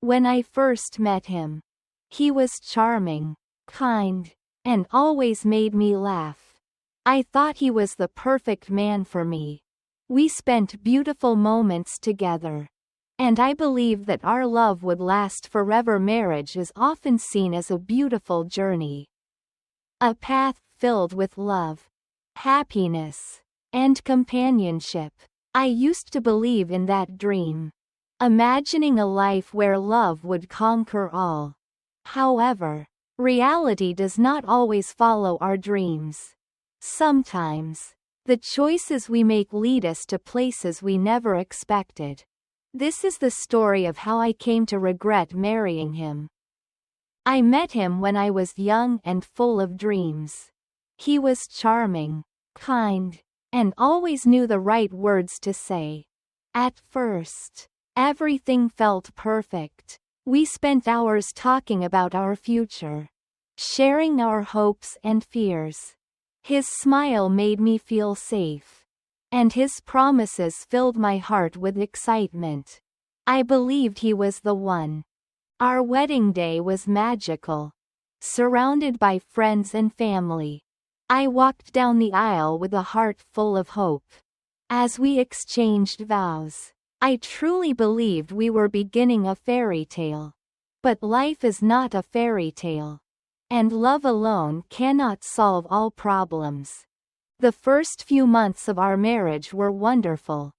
When I first met him, he was charming, kind, and always made me laugh. I thought he was the perfect man for me. We spent beautiful moments together, and I believe that our love would last forever. Marriage is often seen as a beautiful journey, a path filled with love, happiness, and companionship. I used to believe in that dream, imagining a life where love would conquer all. However, reality does not always follow our dreams. Sometimes, the choices we make lead us to places we never expected. This is the story of how I came to regret marrying him. I met him when I was young and full of dreams. He was charming, kind, and always knew the right words to say. At first, everything felt perfect. We spent hours talking about our future, sharing our hopes and fears. His smile made me feel safe, and his promises filled my heart with excitement. I believed he was the one. Our wedding day was magical. Surrounded by friends and family, I walked down the aisle with a heart full of hope. As we exchanged vows, I truly believed we were beginning a fairy tale. But life is not a fairy tale, and love alone cannot solve all problems. The first few months of our marriage were wonderful.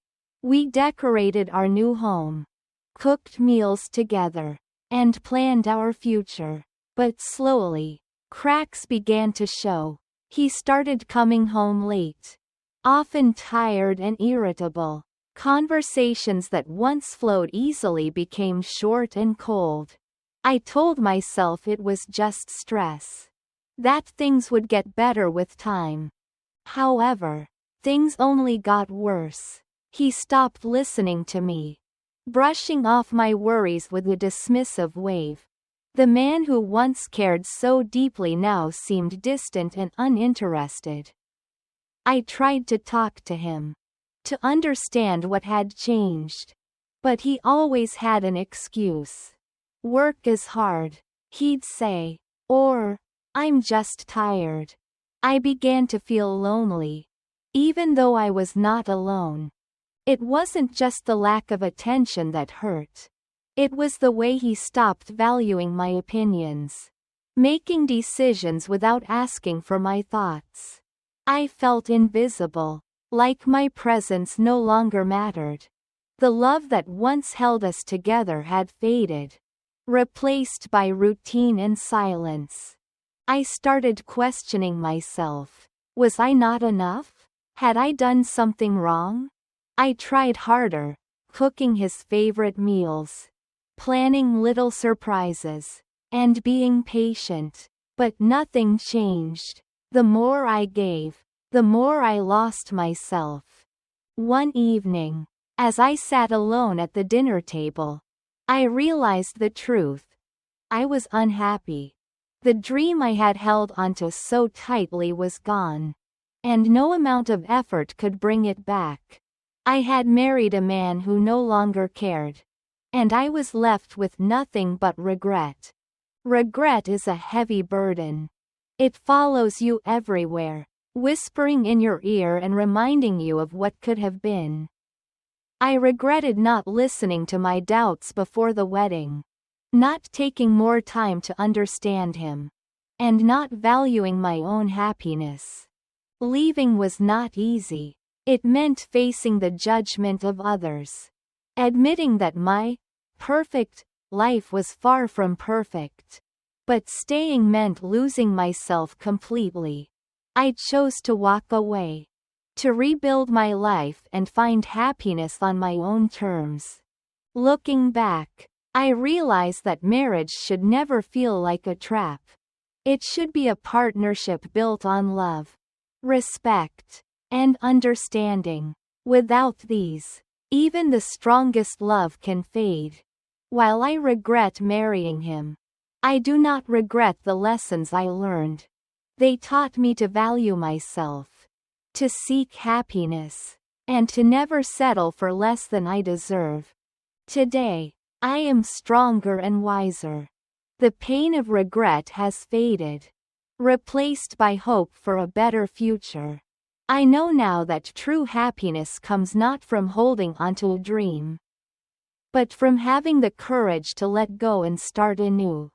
We decorated our new home, cooked meals together, and planned our future. But slowly, cracks began to show. He started coming home late, often tired and irritable. Conversations that once flowed easily became short and cold. I told myself it was just stress, that things would get better with time. However, things only got worse. He stopped listening to me, brushing off my worries with a dismissive wave. The man who once cared so deeply now seemed distant and uninterested. I tried to talk to him, to understand what had changed, but he always had an excuse. Work is hard, he'd say, or, I'm just tired. I began to feel lonely, even though I was not alone. It wasn't just the lack of attention that hurt. It was the way he stopped valuing my opinions, making decisions without asking for my thoughts. I felt invisible, like my presence no longer mattered. The love that once held us together had faded, replaced by routine and silence. I started questioning myself. Was I not enough? Had I done something wrong? I tried harder, cooking his favorite meals, planning little surprises, and being patient. But nothing changed. The more I gave, the more I lost myself. One evening, as I sat alone at the dinner table, I realized the truth. I was unhappy. The dream I had held onto so tightly was gone, and no amount of effort could bring it back. I had married a man who no longer cared, and I was left with nothing but regret. Regret is a heavy burden. It follows you everywhere, whispering in your ear and reminding you of what could have been. I regretted not listening to my doubts before the wedding, not taking more time to understand him, and not valuing my own happiness. Leaving was not easy. It meant facing the judgment of others, admitting that my perfect life was far from perfect. But staying meant losing myself completely. I chose to walk away, to rebuild my life and find happiness on my own terms. Looking back, I realize that marriage should never feel like a trap. It should be a partnership built on love, respect, and understanding. Without these, even the strongest love can fade. While I regret marrying him, I do not regret the lessons I learned. They taught me to value myself, to seek happiness, and to never settle for less than I deserve. Today, I am stronger and wiser. The pain of regret has faded, replaced by hope for a better future. I know now that true happiness comes not from holding onto a dream, but from having the courage to let go and start anew.